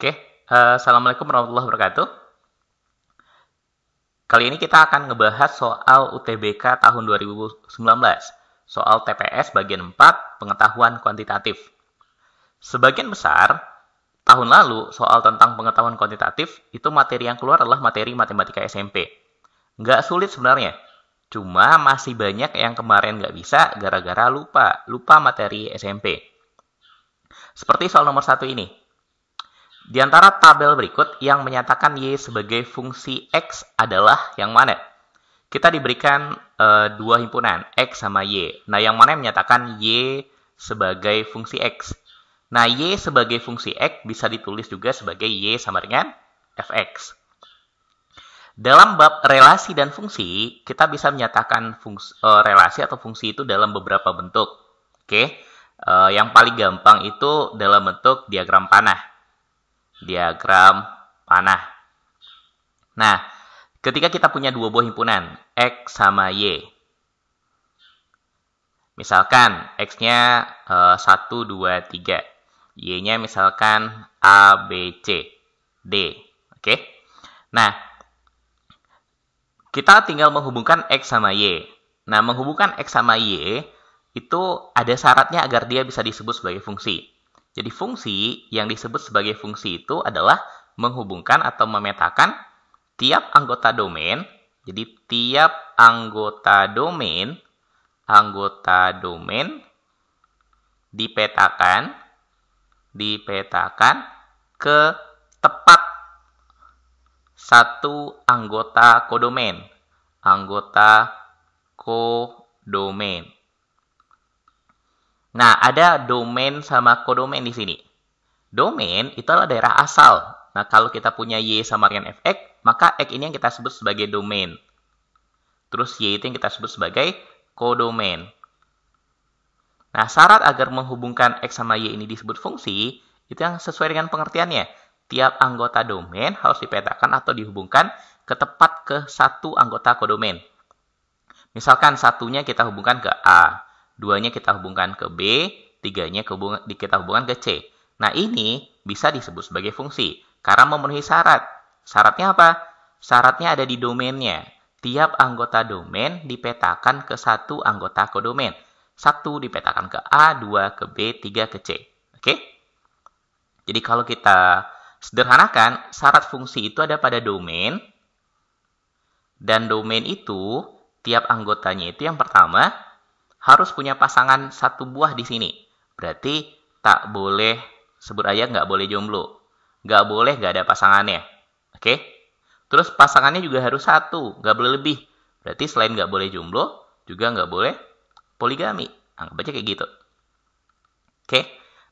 Oke, Assalamualaikum warahmatullahi wabarakatuh. Kali ini kita akan ngebahas soal UTBK tahun 2019, soal TPS bagian 4, pengetahuan kuantitatif. Sebagian besar, tahun lalu soal tentang pengetahuan kuantitatif, itu materi yang keluar adalah materi matematika SMP. Nggak sulit sebenarnya, cuma masih banyak yang kemarin nggak bisa gara-gara lupa materi SMP. Seperti soal nomor 1 ini. Di antara tabel berikut yang menyatakan Y sebagai fungsi X adalah yang mana? Kita diberikan dua himpunan, X sama Y. Nah, yang mana yang menyatakan Y sebagai fungsi X? Nah, Y sebagai fungsi X bisa ditulis juga sebagai Y sama dengan Fx. Dalam bab relasi dan fungsi, kita bisa menyatakan relasi atau fungsi itu dalam beberapa bentuk. Oke, yang paling gampang itu dalam bentuk diagram panah. Nah, ketika kita punya dua buah himpunan, X sama Y. Misalkan X-nya 1, 2, 3. Y-nya misalkan A, B, C, D. Oke? Nah, kita tinggal menghubungkan X sama Y. Nah, menghubungkan X sama Y itu ada syaratnya agar dia bisa disebut sebagai fungsi. Jadi fungsi yang disebut sebagai fungsi itu adalah menghubungkan atau memetakan tiap anggota domain. Jadi tiap anggota domain dipetakan ke tepat satu anggota kodomain. Nah, ada domain sama kodomain di sini. Domain itu adalah daerah asal. Nah, kalau kita punya Y sama dengan Fx, maka X ini yang kita sebut sebagai domain. Terus Y itu yang kita sebut sebagai kodomain. Nah, syarat agar menghubungkan X sama Y ini disebut fungsi, itu yang sesuai dengan pengertiannya. Tiap anggota domain harus dipetakan atau dihubungkan ke satu anggota kodomain. Misalkan satunya kita hubungkan ke A, duanya kita hubungkan ke B, tiganya kita hubungkan ke C. Nah, ini bisa disebut sebagai fungsi karena memenuhi syarat. Syaratnya apa? Syaratnya ada di domainnya. Tiap anggota domain dipetakan ke satu anggota kodomain. 1 dipetakan ke A, 2 ke B, 3 ke C. Oke? Jadi kalau kita sederhanakan, syarat fungsi itu ada pada domain. Dan domain itu, tiap anggotanya itu yang pertama, harus punya pasangan satu buah di sini. Berarti tak boleh, sebut aja nggak boleh jomblo. Nggak boleh nggak ada pasangannya. Oke? Terus pasangannya juga harus satu, nggak boleh lebih. Berarti selain nggak boleh jomblo, juga nggak boleh poligami. Anggap aja kayak gitu. Oke?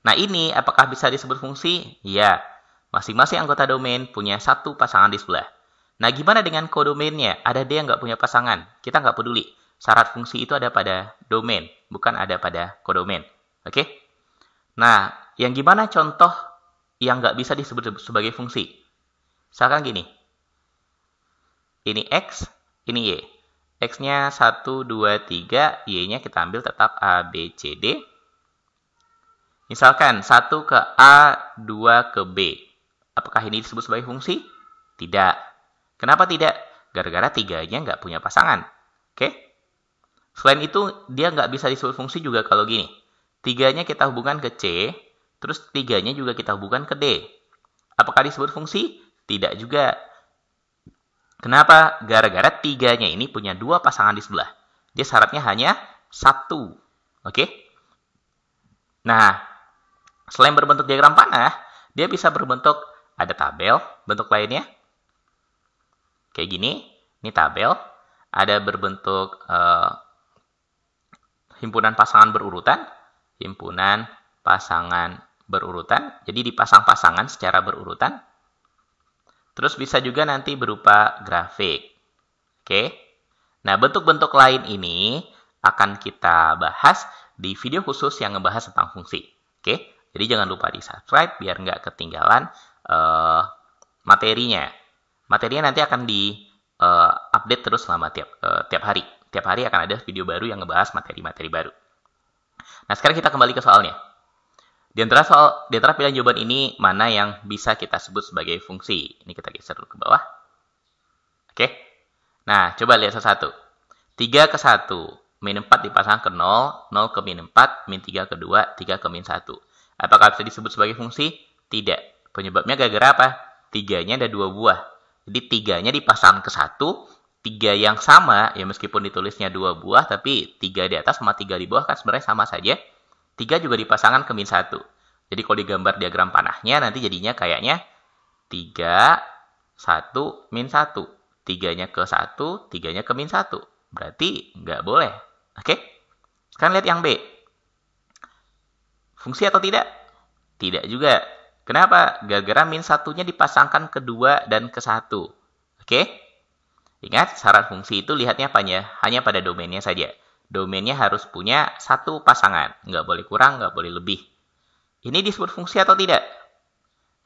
Nah, ini apakah bisa disebut fungsi? Ya. Masing-masing anggota domain punya satu pasangan di sebelah. Nah, gimana dengan kodomainnya? Ada dia nggak punya pasangan? Kita nggak peduli. Syarat fungsi itu ada pada domain, bukan ada pada kodomain. Oke? Nah, yang gimana contoh yang nggak bisa disebut sebagai fungsi? Misalkan gini. Ini X, ini Y. X-nya 1, 2, 3, Y-nya kita ambil tetap A, B, C, D. Misalkan 1 ke A, 2 ke B. Apakah ini disebut sebagai fungsi? Tidak. Kenapa tidak? Gara-gara tiganya nggak punya pasangan. Oke? Selain itu, dia nggak bisa disebut fungsi juga kalau gini. 3-nya kita hubungkan ke C, terus 3-nya juga kita hubungkan ke D. Apakah disebut fungsi? Tidak juga. Kenapa? Gara-gara 3-nya ini punya dua pasangan di sebelah. Dia syaratnya hanya 1. Oke? Nah, selain berbentuk diagram panah, dia bisa berbentuk ada tabel, bentuk lainnya. Kayak gini, ini tabel. Ada berbentuk himpunan pasangan berurutan. Jadi dipasang pasangan secara berurutan. Terus bisa juga nanti berupa grafik. Oke. Nah, bentuk-bentuk lain ini akan kita bahas di video khusus yang ngebahas tentang fungsi. Oke. Jadi jangan lupa di-subscribe biar nggak ketinggalan materinya. Materinya nanti akan di-update terus selama tiap hari. Tiap hari akan ada video baru yang ngebahas materi-materi baru. Nah, sekarang kita kembali ke soalnya. Di antara pilihan jawaban ini, mana yang bisa kita sebut sebagai fungsi? Ini kita geser dulu ke bawah. Oke. Nah, coba lihat satu-satu. 3 ke 1. Min 4 dipasang ke 0, 0 ke min 4, min 3 ke 2, 3 ke min 1. Apakah bisa disebut sebagai fungsi? Tidak. Penyebabnya gara-gara apa? 3-nya ada 2 buah. Jadi 3-nya dipasang ke 1, 3 yang sama, ya meskipun ditulisnya 2 buah, tapi 3 di atas sama 3 di bawah kan sebenarnya sama saja. 3 juga dipasangkan ke min 1. Jadi kalau digambar diagram panahnya, nanti jadinya kayaknya 3, 1, min 1. 3-nya ke 1, 3-nya ke min 1. Berarti nggak boleh. Oke? Sekarang lihat yang B. Fungsi atau tidak? Tidak juga. Kenapa? Gara-gara min 1-nya dipasangkan ke 2 dan ke 1. Oke? Ingat, syarat fungsi itu lihatnya hanya pada domainnya saja. Domainnya harus punya satu pasangan. Nggak boleh kurang, nggak boleh lebih. Ini disebut fungsi atau tidak?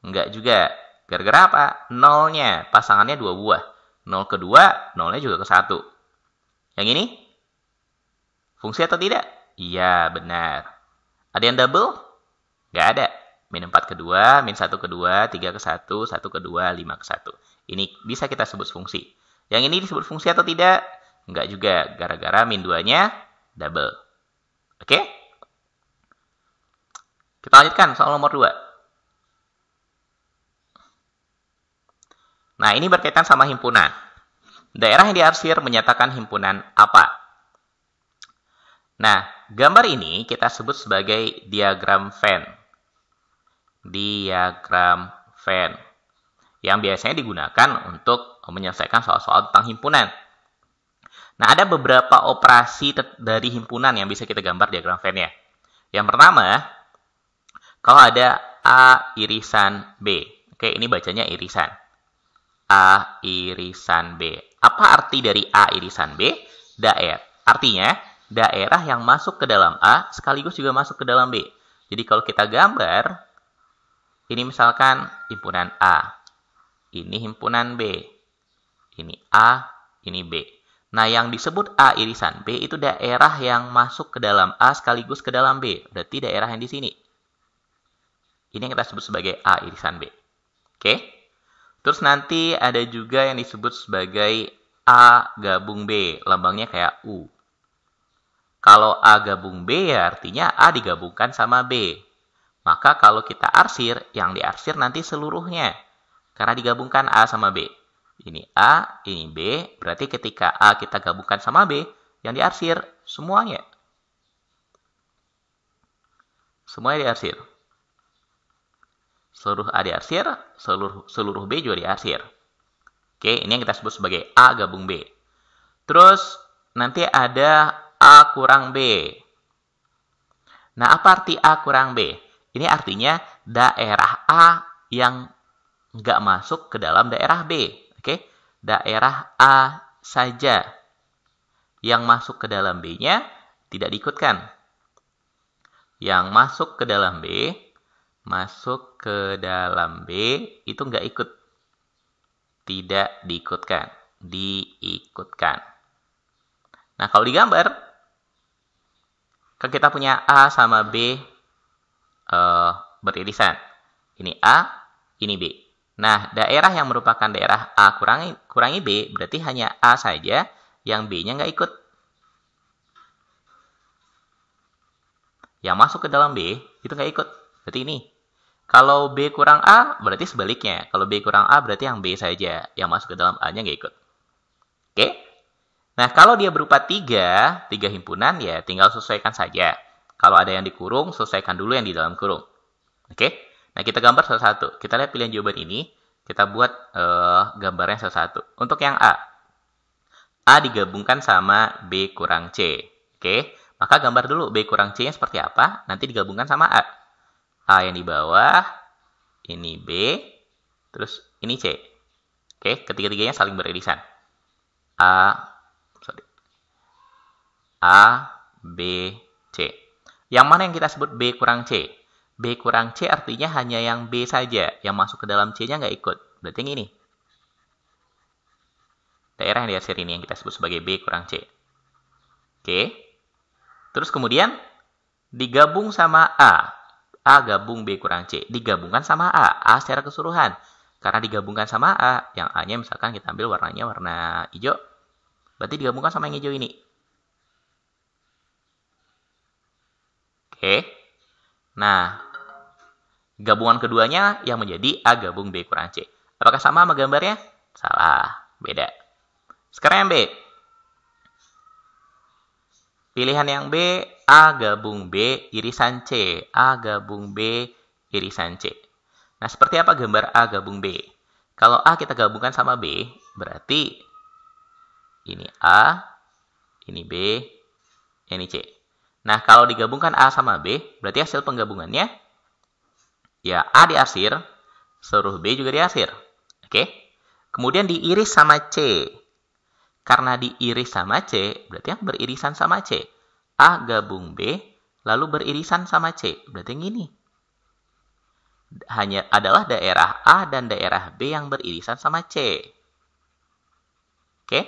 Nggak juga. Gara-gara apa? 0-nya. Pasangannya 2 buah. 0 ke 2, 0-nya juga ke 1. Yang ini? Fungsi atau tidak? Iya, benar. Ada yang double? Nggak ada. Min 4 ke 2, min 1 ke 2, 3 ke 1, 1 ke 2, 5 ke 1. Ini bisa kita sebut fungsi. Yang ini disebut fungsi atau tidak? Enggak juga, gara-gara min 2-nya double. Oke? Kita lanjutkan soal nomor 2. Nah, ini berkaitan sama himpunan. Daerah yang diarsir menyatakan himpunan apa? Nah, gambar ini kita sebut sebagai diagram Venn. Diagram Venn. Yang biasanya digunakan untuk menyelesaikan soal-soal tentang himpunan. Nah, ada beberapa operasi dari himpunan yang bisa kita gambar diagram Venn-nya. Yang pertama, kalau ada A irisan B. Oke, ini bacanya irisan. A irisan B. Apa arti dari A irisan B? Artinya, daerah yang masuk ke dalam A sekaligus juga masuk ke dalam B. Jadi kalau kita gambar, ini misalkan himpunan A. Ini himpunan B. Ini A, ini B. Nah, yang disebut A irisan B itu daerah yang masuk ke dalam A sekaligus ke dalam B. Berarti daerah yang di sini. Ini yang kita sebut sebagai A irisan B. Oke? Terus nanti ada juga yang disebut sebagai A gabung B. Lambangnya kayak U. Kalau A gabung B ya artinya A digabungkan sama B. Maka kalau kita arsir, yang diarsir nanti seluruhnya. Karena digabungkan A sama B. Ini A, ini B. Berarti ketika A kita gabungkan sama B, yang diarsir semuanya. Semuanya diarsir. Seluruh A diarsir, seluruh B juga diarsir. Oke, ini yang kita sebut sebagai A gabung B. Terus nanti ada A kurang B. Nah, apa arti A kurang B? Ini artinya daerah A yang nggak masuk ke dalam daerah B. Oke, daerah A saja yang masuk ke dalam B-nya tidak diikutkan. Yang masuk ke dalam B itu nggak ikut. Tidak diikutkan. Diikutkan. Nah, kalau digambar, kan kita punya A sama B beririsan. Ini A, ini B. Nah, daerah yang merupakan daerah A kurangi B, berarti hanya A saja, yang B-nya nggak ikut. Yang masuk ke dalam B, itu nggak ikut. Berarti ini. Kalau B kurang A, berarti sebaliknya. Kalau B kurang A, berarti yang B saja. Yang masuk ke dalam A-nya nggak ikut. Oke? Nah, kalau dia berupa 3 himpunan, ya tinggal sesuaikan saja. Kalau ada yang dikurung, selesaikan dulu yang di dalam kurung. Oke? Nah, kita gambar satu-satu. Kita lihat pilihan jawaban ini. Kita buat gambarnya satu-satu. Untuk yang A. A digabungkan sama B kurang C. Oke? Maka gambar dulu B kurang C-nya seperti apa. Nanti digabungkan sama A. A yang di bawah. Ini B. Terus ini C. Oke? Ketiga-tiganya saling beririsan. A, B, C. Yang mana yang kita sebut B kurang C? B kurang C artinya hanya yang B saja. Yang masuk ke dalam C-nya nggak ikut. Berarti yang ini. Daerah yang diarsir ini yang kita sebut sebagai B kurang C. Oke. Terus kemudian digabung sama A. A gabung B kurang C. Digabungkan sama A secara keseluruhan. Karena digabungkan sama A, yang A-nya misalkan kita ambil warnanya warna hijau, berarti digabungkan sama yang hijau ini. Oke. Nah, gabungan keduanya yang menjadi A gabung B kurang C. Apakah sama sama gambarnya? Salah, beda. Sekarang yang B. Pilihan yang B, A gabung B irisan C. A gabung B irisan C. Nah, seperti apa gambar A gabung B? Kalau A kita gabungkan sama B, berarti ini A, ini B, ini C. Nah, kalau digabungkan A sama B, berarti hasil penggabungannya, ya A diarsir, seluruh B juga diarsir. Oke? Kemudian diiris sama C. Karena diiris sama C, berarti yang beririsan sama C. A gabung B, lalu beririsan sama C. Berarti yang ini. Hanya adalah daerah A dan daerah B yang beririsan sama C. Oke?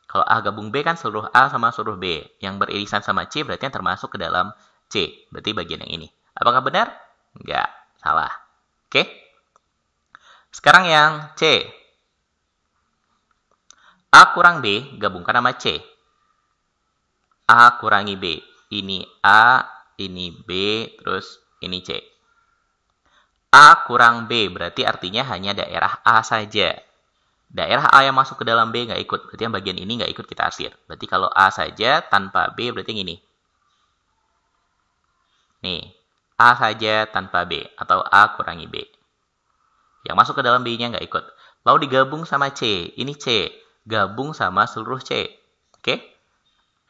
Kalau A gabung B kan seluruh A sama seluruh B. Yang beririsan sama C berarti yang termasuk ke dalam C. Berarti bagian yang ini. Apakah benar? Enggak. Salah. Oke? Sekarang yang C. A kurang B gabungkan sama C. A kurangi B. Ini A, ini B, terus ini C. A kurang B berarti artinya hanya daerah A saja. Daerah A yang masuk ke dalam B nggak ikut. Berarti yang bagian ini nggak ikut kita arsir. Berarti kalau A saja tanpa B berarti yang ini. Nih, A saja tanpa B atau A kurangi B. Yang masuk ke dalam B-nya nggak ikut. Lalu digabung sama C. Ini C. Gabung sama seluruh C. Oke?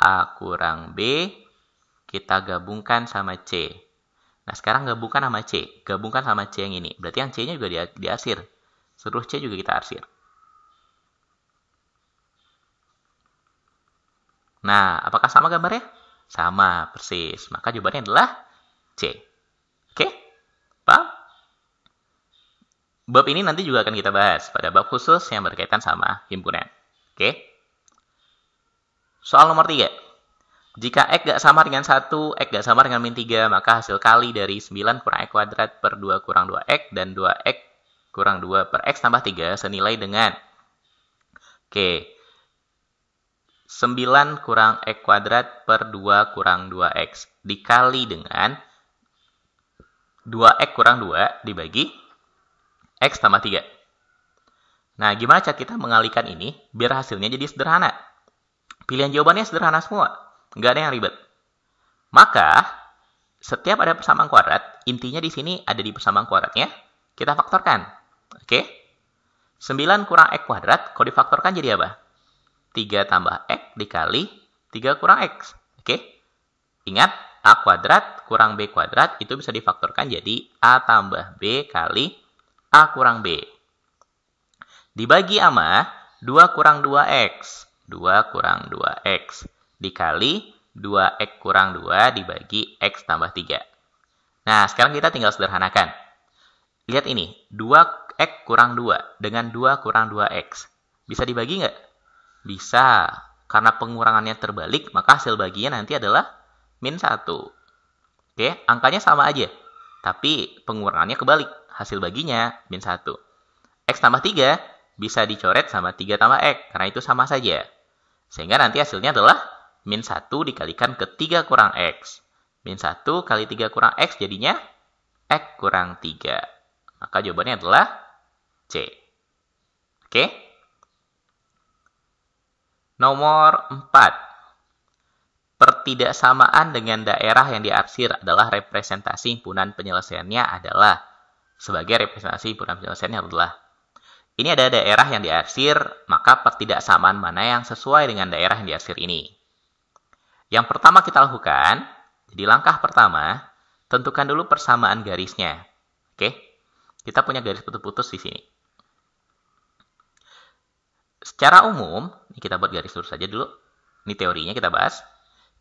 A kurang B, kita gabungkan sama C. Nah, sekarang gabungkan sama C. Gabungkan sama C yang ini. Berarti yang C-nya juga diarsir. Seluruh C juga kita arsir. Nah, apakah sama gambarnya? Sama, persis. Maka jawabannya adalah C. Oke? Paham? Bab ini nanti juga akan kita bahas pada bab khusus yang berkaitan sama himpunan. Oke? Soal nomor 3. Jika X gak sama dengan 1, X gak sama dengan min 3, maka hasil kali dari 9 kurang X kuadrat per 2 kurang 2X dan 2X kurang 2 per X tambah 3 senilai dengan 9 kurang X kuadrat per 2 kurang 2X dikali dengan 2X kurang 2 dibagi X tambah 3. Nah, gimana cara kita mengalihkan ini biar hasilnya jadi sederhana? Pilihan jawabannya sederhana semua. Nggak ada yang ribet. Maka, setiap ada persamaan kuadrat, intinya di sini ada di persamaan kuadratnya, kita faktorkan. Oke? 9 kurang X kuadrat, kalau difaktorkan jadi apa? 3 tambah X dikali 3 kurang X. Oke? Ingat, A kuadrat kurang B kuadrat itu bisa difaktorkan jadi A tambah B kali A kurang B. Dibagi sama 2 kurang 2X. 2 kurang 2X. Dikali 2X kurang 2 dibagi X tambah 3. Nah, sekarang kita tinggal sederhanakan. Lihat ini. 2X kurang 2 dengan 2 kurang 2X. Bisa dibagi nggak? Bisa. Karena pengurangannya terbalik, maka hasil baginya nanti adalah min 1. Oke, angkanya sama aja. Tapi pengurangannya kebalik. Hasil baginya min 1. X tambah 3 bisa dicoret sama 3 tambah X. Karena itu sama saja. Sehingga nanti hasilnya adalah min 1 dikalikan ke 3 kurang X. Min 1 kali 3 kurang X jadinya X kurang 3. Maka jawabannya adalah C. Oke? Nomor 4. Pertidaksamaan dengan daerah yang diarsir adalah representasi himpunan penyelesaiannya adalah. Sebagai representasi himpunan penyelesaiannya adalah. Ini ada daerah yang diarsir, maka pertidaksamaan mana yang sesuai dengan daerah yang diarsir ini. Yang pertama kita lakukan, jadi langkah pertama, tentukan dulu persamaan garisnya. Oke, kita punya garis putus-putus di sini. Secara umum, ini kita buat garis lurus saja dulu. Ini teorinya kita bahas.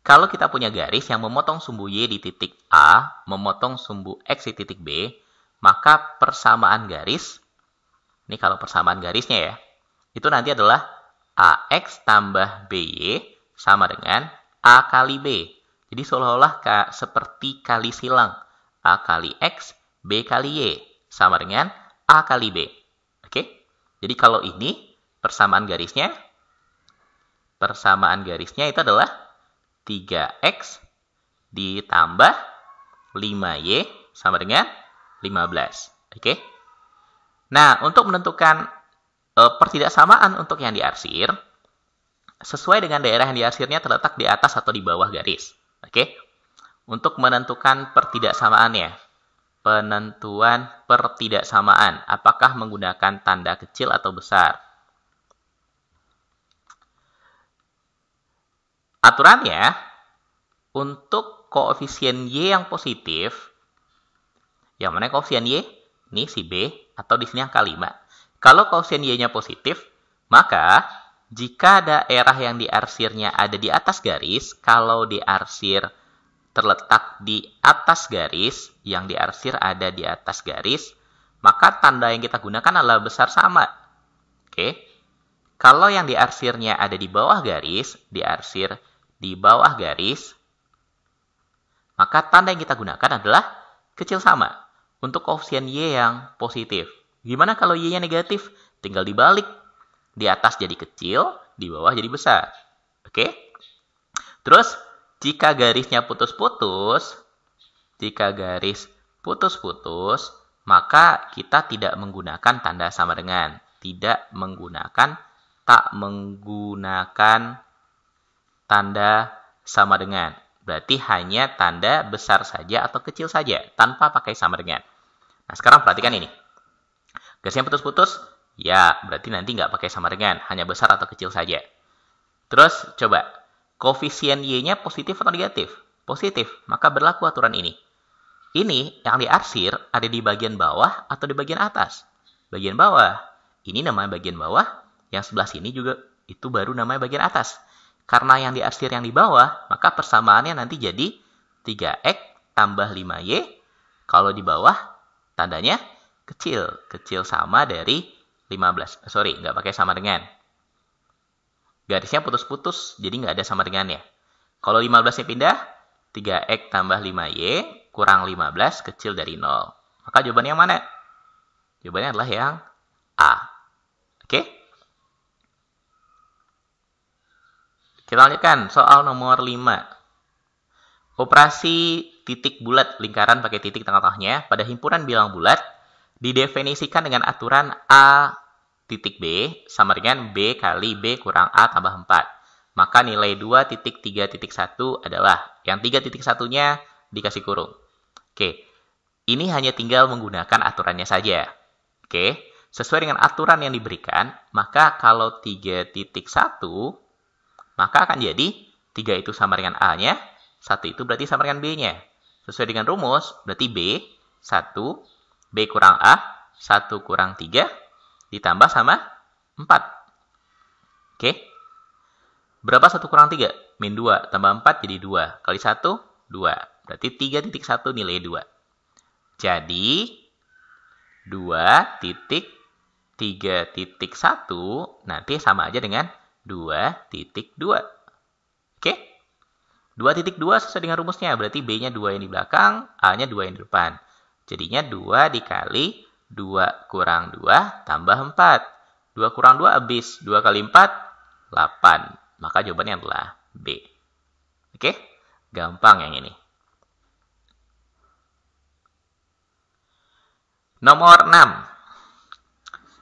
Kalau kita punya garis yang memotong sumbu Y di titik A, memotong sumbu X di titik B, maka persamaan garis, ini kalau persamaan garisnya ya, itu nanti adalah AX tambah BY sama dengan A kali B. Jadi seolah-olah seperti kali silang. A kali X, B kali Y. Sama dengan A kali B. Oke? Jadi kalau ini persamaan garisnya itu adalah 3X ditambah 5Y sama dengan 15. Oke? Nah, untuk menentukan pertidaksamaan untuk yang diarsir, sesuai dengan daerah yang diarsirnya terletak di atas atau di bawah garis. Oke? Untuk menentukan pertidaksamaannya, penentuan pertidaksamaan, apakah menggunakan tanda kecil atau besar? Aturannya, untuk koefisien Y yang positif, yang mana koefisien Y? Ini si B, atau di sini angka 5. Kalau koefisien Y-nya positif, maka jika daerah yang diarsirnya ada di atas garis, kalau diarsir terletak di atas garis, yang diarsir ada di atas garis, maka tanda yang kita gunakan adalah besar sama. Oke. Kalau yang diarsirnya ada di bawah garis, diarsir di bawah garis, maka tanda yang kita gunakan adalah kecil sama untuk koefisien Y yang positif. Gimana kalau Y-nya negatif? Tinggal dibalik. Di atas jadi kecil, di bawah jadi besar. Oke? Terus, jika garisnya putus-putus, maka kita tidak menggunakan tanda sama dengan. Tak menggunakan tanda sama dengan. Berarti hanya tanda besar saja atau kecil saja, tanpa pakai sama dengan. Nah, sekarang perhatikan ini. Garisnya putus-putus, ya berarti nanti nggak pakai sama dengan, hanya besar atau kecil saja. Terus, coba, koefisien Y-nya positif atau negatif? Positif, maka berlaku aturan ini. Ini yang diarsir ada di bagian bawah atau di bagian atas? Bagian bawah. Ini namanya bagian bawah, yang sebelah sini juga itu baru namanya bagian atas. Karena yang diarsir yang di bawah, maka persamaannya nanti jadi 3X tambah 5Y. Kalau di bawah, tandanya kecil. Kecil sama dari 15. Nggak pakai sama dengan. Garisnya putus-putus, jadi nggak ada sama dengannya. Kalau 15-nya pindah, 3X tambah 5Y kurang 15 kecil dari 0. Maka jawabannya yang mana? Jawabannya adalah yang A. Oke? Kita lanjutkan soal nomor 5. Operasi titik bulat lingkaran pakai titik tengah-tengahnya pada himpunan bilang bulat didefinisikan dengan aturan A titik B sama dengan B kali B kurang A tambah 4. Maka nilai 2.3.1 adalah yang 3.1-nya dikasih kurung. Oke, ini hanya tinggal menggunakan aturannya saja. Oke, sesuai dengan aturan yang diberikan, maka kalau 3.1, maka akan jadi 3 itu sama dengan A-nya, 1 itu berarti sama dengan B-nya. Sesuai dengan rumus, berarti B, 1, B kurang A, 1 kurang 3, ditambah sama 4. Oke. Berapa 1 kurang 3? Min 2, tambah 4 jadi 2. Kali 1, 2. Berarti 3.1 nilai 2. Jadi, 2.3.1 nanti sama aja dengan 2.2. Oke. 2.2 sesuai dengan rumusnya. Berarti B-nya 2 yang di belakang, A-nya 2 yang di depan. Jadinya 2 dikali 2 kurang 2 tambah 4. 2 kurang 2 habis. 2 kali 4, 8. Maka jawabannya adalah B. Oke? Gampang yang ini. Nomor 6.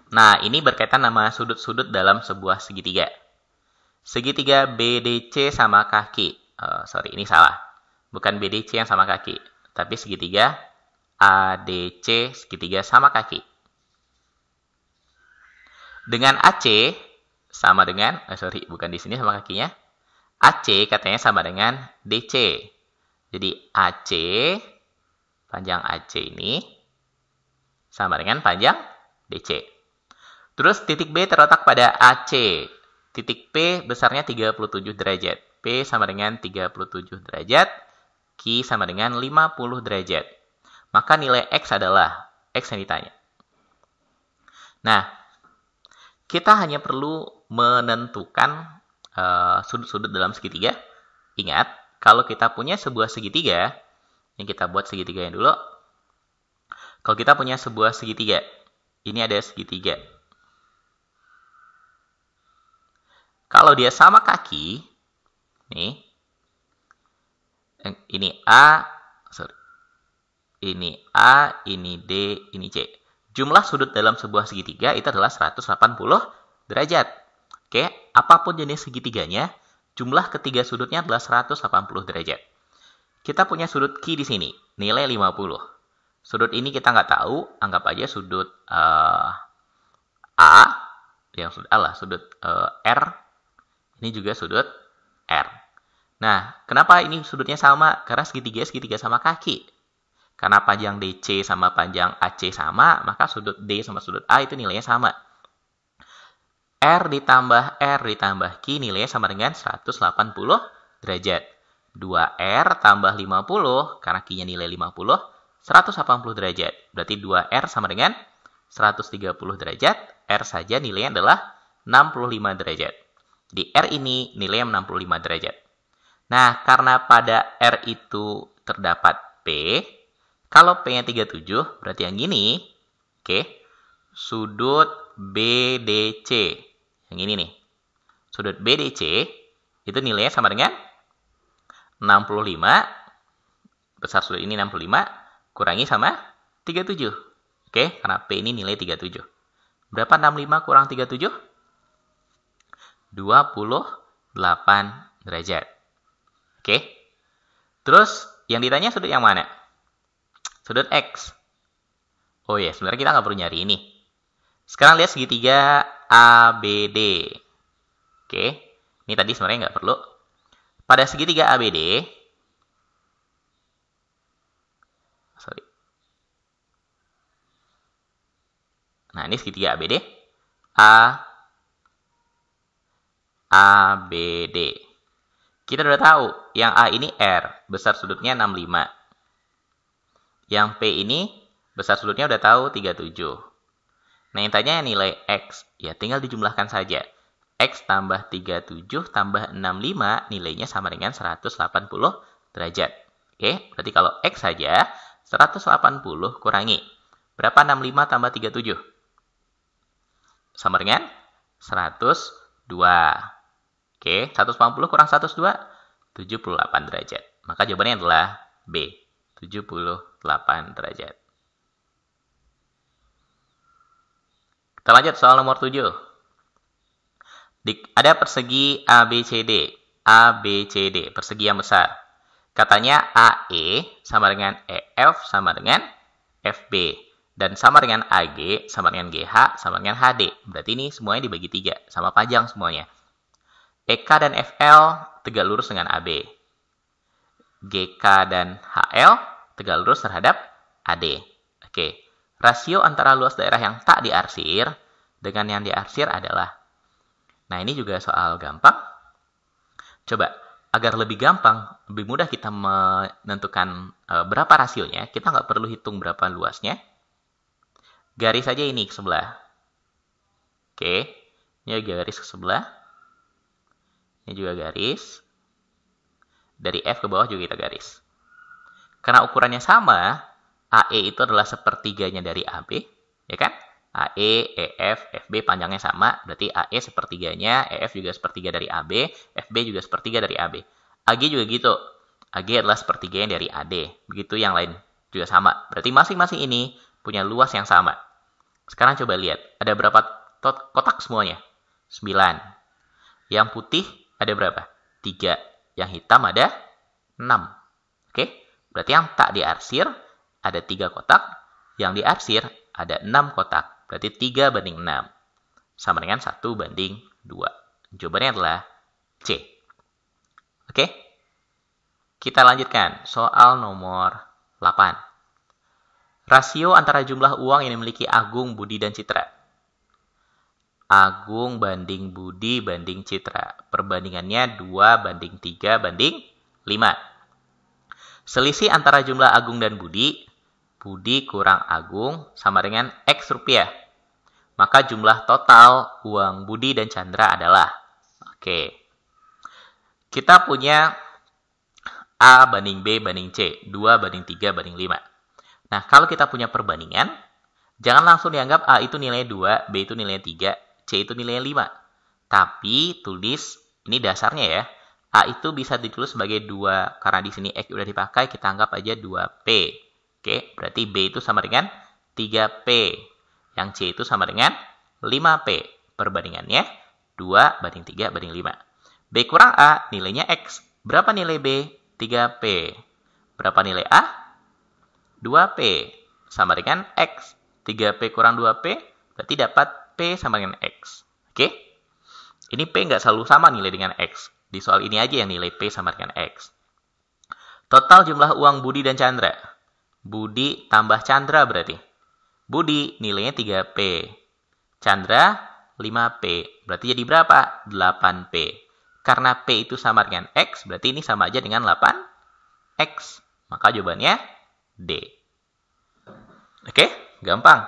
Nah, ini berkaitan sama sudut-sudut dalam sebuah segitiga. Segitiga BDC sama kaki. Ini salah. Bukan BDC yang sama kaki. Tapi segitiga ADC, segitiga sama kaki. Dengan AC sama dengan, bukan di sini sama kakinya. AC katanya sama dengan DC. Jadi AC, panjang AC ini sama dengan panjang DC. Terus titik B terletak pada AC. Titik P besarnya 37 derajat. P sama dengan 37 derajat. Q sama dengan 50 derajat. Maka nilai X adalah X yang ditanya. Nah, kita hanya perlu menentukan sudut-sudut dalam segitiga. Ingat, kalau kita punya sebuah segitiga, Ini kita buat segitiganya dulu. Kalau kita punya sebuah segitiga, ini ada segitiga. Kalau dia sama kaki, nih, ini A, ini A, ini D, ini C. Jumlah sudut dalam sebuah segitiga itu adalah 180 derajat. Oke, apapun jenis segitiganya, jumlah ketiga sudutnya adalah 180 derajat. Kita punya sudut Q di sini, nilai 50. Sudut ini kita nggak tahu, anggap aja sudut A, yang sudut A lah, sudut R, ini juga sudut R. Nah, kenapa ini sudutnya sama? Karena segitiga sama kaki. Karena panjang DC sama panjang AC sama, maka sudut D sama sudut A itu nilainya sama. R ditambah Q nilainya sama dengan 180 derajat. 2R tambah 50, karena Q-nya nilai 50, 180 derajat. Berarti 2R sama dengan 130 derajat. R saja nilainya adalah 65 derajat. Di R ini nilainya 65 derajat. Nah, karena pada R itu terdapat P, kalau P-nya 37, berarti yang gini, oke, sudut BDC. Yang ini nih. Sudut BDC itu nilainya sama dengan 65, besar sudut ini 65, kurangi sama 37. Oke, karena P ini nilai 37. Berapa 65 kurang 37? 28 derajat. Oke. Terus, yang ditanya sudut yang mana? Sudut X. Oh ya, sebenarnya kita nggak perlu nyari ini. Sekarang lihat segitiga ABD. Oke, ini tadi sebenarnya nggak perlu. Pada segitiga ABD, nah ini segitiga ABD, ABD. Kita udah tahu, yang A ini R, besar sudutnya 65. Yang P ini, besar sudutnya udah tahu 37. Nah, yang tanya nilai X, ya tinggal dijumlahkan saja. X tambah 37 tambah 65 nilainya sama dengan 180 derajat. Oke, berarti kalau X saja 180 kurangi. Berapa 65 tambah 37? Sama dengan 102. Oke, 180 kurang 102, 78 derajat. Maka jawabannya adalah B, 78 derajat. Kita lanjut soal nomor 7. Ada persegi ABCD. ABCD, persegi yang besar. Katanya AE sama dengan EF sama dengan FB. Dan sama dengan AG sama dengan GH sama dengan HD. Berarti ini semuanya dibagi 3. Sama panjang semuanya. EK dan FL tegak lurus dengan AB. GK dan HL tegak lurus terhadap AD. Oke. Rasio antara luas daerah yang tak diarsir dengan yang diarsir adalah. Nah, ini juga soal gampang. Coba, agar lebih gampang, lebih mudah kita menentukan berapa rasionya, kita nggak perlu hitung berapa luasnya. Garis saja ini ke sebelah. Oke, ini garis ke sebelah. Ini juga garis. Dari F ke bawah juga kita garis. Karena ukurannya sama, AE itu adalah sepertiganya dari AB, ya kan? AE, EF, FB panjangnya sama, berarti AE sepertiganya, EF juga sepertiga dari AB, FB juga sepertiga dari AB. AG juga gitu. AG adalah sepertiganya dari AD. Begitu yang lain juga sama. Berarti masing-masing ini punya luas yang sama. Sekarang coba lihat, ada berapa kotak semuanya? 9. Yang putih ada berapa? 3. Yang hitam ada 6. Oke? Berarti yang tak diarsir ada 3 kotak, yang diarsir ada 6 kotak. Berarti 3 banding 6. Sama dengan 1 banding 2. Jawabannya adalah C. Oke? Kita lanjutkan. Soal nomor 8. Rasio antara jumlah uang yang dimiliki Agung, Budi, dan Citra. Agung banding Budi banding Citra. Perbandingannya 2 banding 3 banding 5. Selisih antara jumlah Agung dan Budi, Budi kurang Agung sama dengan X rupiah. Maka jumlah total uang Budi dan Chandra adalah. Oke. Kita punya A banding B banding C, 2 banding 3 banding 5. Nah, kalau kita punya perbandingan, jangan langsung dianggap A itu nilainya 2, B itu nilainya 3, C itu nilainya 5. Tapi tulis, ini dasarnya ya, A itu bisa ditulis sebagai 2. Karena di sini X udah dipakai, kita anggap aja 2P. Oke, berarti B itu sama dengan 3P. Yang C itu sama dengan 5P. Perbandingannya 2 banding 3 banding 5. B kurang A, nilainya X. Berapa nilai B? 3P. Berapa nilai A? 2P. Sama dengan X. 3P kurang 2P, berarti dapat P sama dengan X. Oke? Ini P nggak selalu sama nilai dengan X. Di soal ini aja yang nilai P sama dengan X. Total jumlah uang Budi dan Chandra. Budi tambah Chandra berarti. Budi nilainya 3P. Chandra 5P. Berarti jadi berapa? 8P. Karena P itu sama dengan X, berarti ini sama aja dengan 8X. Maka jawabannya D. Oke? Gampang.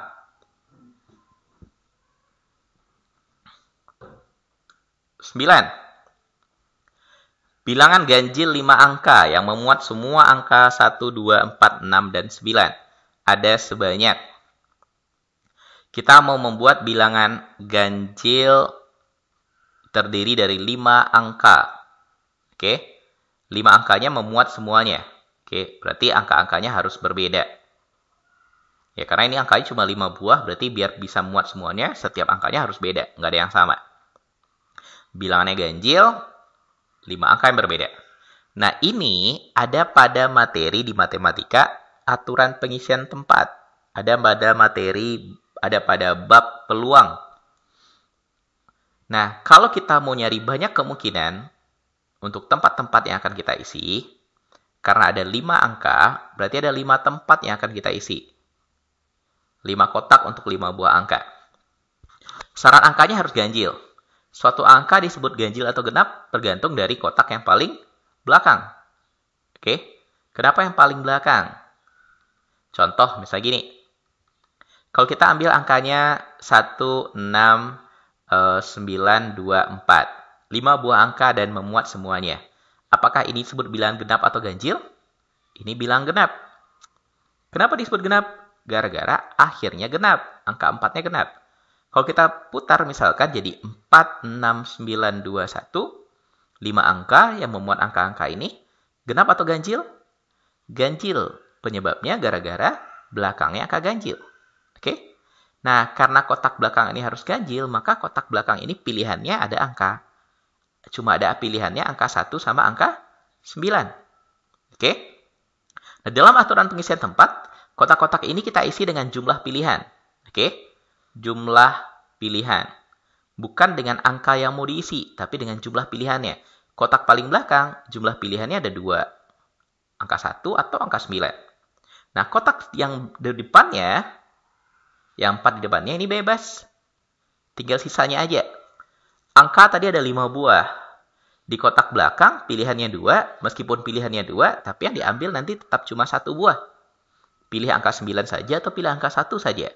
Sembilan. Bilangan ganjil 5 angka yang memuat semua angka 1, 2, 4, 6, dan 9. Ada sebanyak. Kita mau membuat bilangan ganjil terdiri dari 5 angka. Oke? 5 angkanya memuat semuanya. Oke, berarti angka-angkanya harus berbeda. Ya, karena ini angkanya cuma 5 buah, berarti biar bisa muat semuanya, setiap angkanya harus beda. Nggak ada yang sama. Bilangannya ganjil, 5 angka yang berbeda. Nah, ini ada pada materi di matematika, aturan pengisian tempat. Ada pada materi, ada pada bab peluang. Nah, kalau kita mau nyari banyak kemungkinan untuk tempat-tempat yang akan kita isi, karena ada 5 angka, berarti ada 5 tempat yang akan kita isi. 5 kotak untuk 5 buah angka. Syarat angkanya harus ganjil. Suatu angka disebut ganjil atau genap tergantung dari kotak yang paling belakang. Oke, kenapa yang paling belakang? Contoh misalnya gini. Kalau kita ambil angkanya 1, 6, 9, 2, 4. 5 buah angka dan memuat semuanya. Apakah ini disebut bilangan genap atau ganjil? Ini bilangan genap. Kenapa disebut genap? Gara-gara akhirnya genap. Angka 4-nya genap. Kalau kita putar misalkan jadi 4, 6, 9, 2, 1. 5 angka yang memuat angka-angka ini. Genap atau ganjil? Ganjil. Penyebabnya gara-gara belakangnya angka ganjil. Oke? Nah, karena kotak belakang ini harus ganjil, maka kotak belakang ini pilihannya ada angka. Cuma ada pilihannya angka 1 sama angka 9. Oke? Nah, dalam aturan pengisian tempat, kotak-kotak ini kita isi dengan jumlah pilihan. Oke? Jumlah pilihan. Bukan dengan angka yang mau diisi, tapi dengan jumlah pilihannya. Kotak paling belakang, jumlah pilihannya ada 2. Angka 1 atau angka 9. Nah, kotak yang di depannya, yang 4 di depannya ini bebas. Tinggal sisanya aja. Angka tadi ada 5 buah. Di kotak belakang pilihannya 2, meskipun pilihannya 2, tapi yang diambil nanti tetap cuma 1 buah. Pilih angka 9 saja atau pilih angka 1 saja.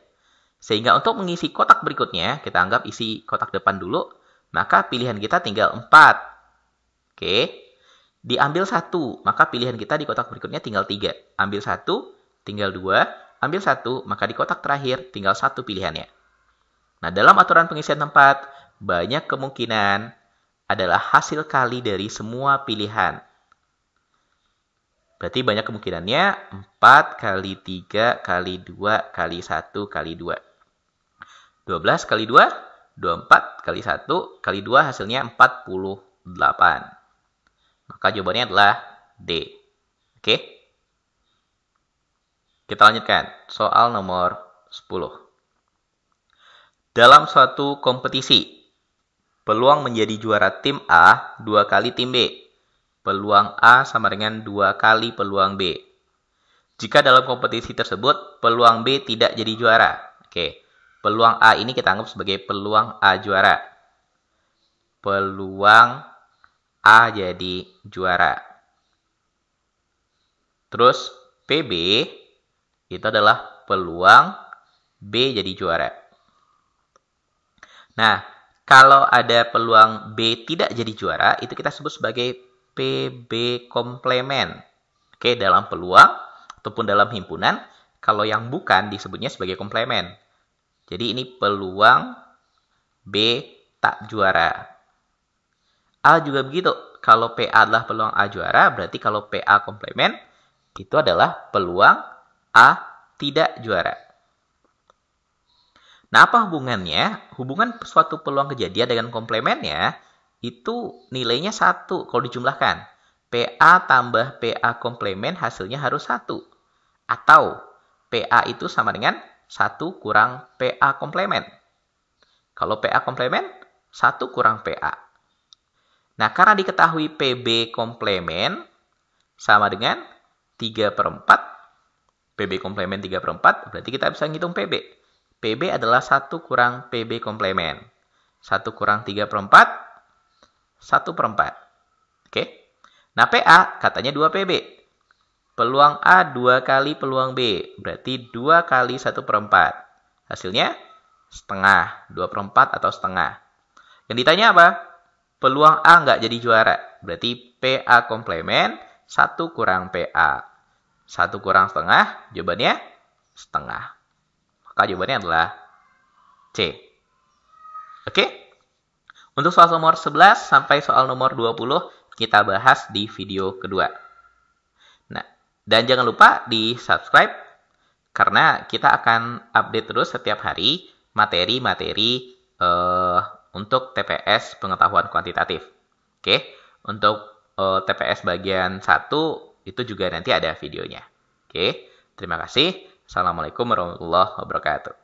Sehingga untuk mengisi kotak berikutnya, kita anggap isi kotak depan dulu, maka pilihan kita tinggal 4. Oke. Diambil 1, maka pilihan kita di kotak berikutnya tinggal 3. Ambil 1, tinggal 2. Ambil 1, maka di kotak terakhir tinggal 1 pilihannya. Nah, dalam aturan pengisian tempat, banyak kemungkinan adalah hasil kali dari semua pilihan. Berarti banyak kemungkinannya 4 kali 3 kali 2 kali 1 kali 2. 12 kali 2, 24 kali 1 kali 2 hasilnya 48. Maka jawabannya adalah D. Oke? Kita lanjutkan. Soal nomor 10. Dalam suatu kompetisi, peluang menjadi juara tim A 2 kali tim B. Peluang A sama dengan 2 kali peluang B. Jika dalam kompetisi tersebut, peluang B tidak jadi juara. Oke. Peluang A ini kita anggap sebagai peluang A juara. Peluang A jadi juara. Terus PB itu adalah peluang B jadi juara. Nah, kalau ada peluang B tidak jadi juara, itu kita sebut sebagai PB komplemen. Oke, dalam peluang ataupun dalam himpunan, kalau yang bukan disebutnya sebagai komplemen. Jadi ini peluang B tak juara. A juga begitu. Kalau PA adalah peluang A juara, berarti kalau PA komplemen, itu adalah peluang A tidak juara. Nah, apa hubungannya? Hubungan suatu peluang kejadian dengan komplemennya, itu nilainya 1 kalau dijumlahkan. PA tambah PA komplemen hasilnya harus 1. Atau PA itu sama dengan 1 kurang PA komplemen. Kalau PA komplemen, 1 kurang PA. Nah, karena diketahui PB komplemen sama dengan 3/4. PB komplemen 3/4, berarti kita bisa ngitung PB. PB adalah 1 kurang PB komplemen. 1 kurang 3/4, 1/4. Oke. Nah, PA katanya 2 PB. Peluang A 2 kali peluang B. Berarti 2 kali 1/4. Hasilnya setengah. 2/4 atau setengah. Yang ditanya apa? Peluang A nggak jadi juara. Berarti PA komplemen 1 kurang PA. 1 kurang setengah, jawabannya setengah. Maka jawabannya adalah C. Oke? Untuk soal nomor 11 sampai soal nomor 20, kita bahas di video kedua. Nah, dan jangan lupa di subscribe, karena kita akan update terus setiap hari materi-materi untuk TPS pengetahuan kuantitatif. Oke? Untuk TPS bagian 1, itu juga nanti ada videonya. Oke? Terima kasih. Assalamualaikum warahmatullahi wabarakatuh.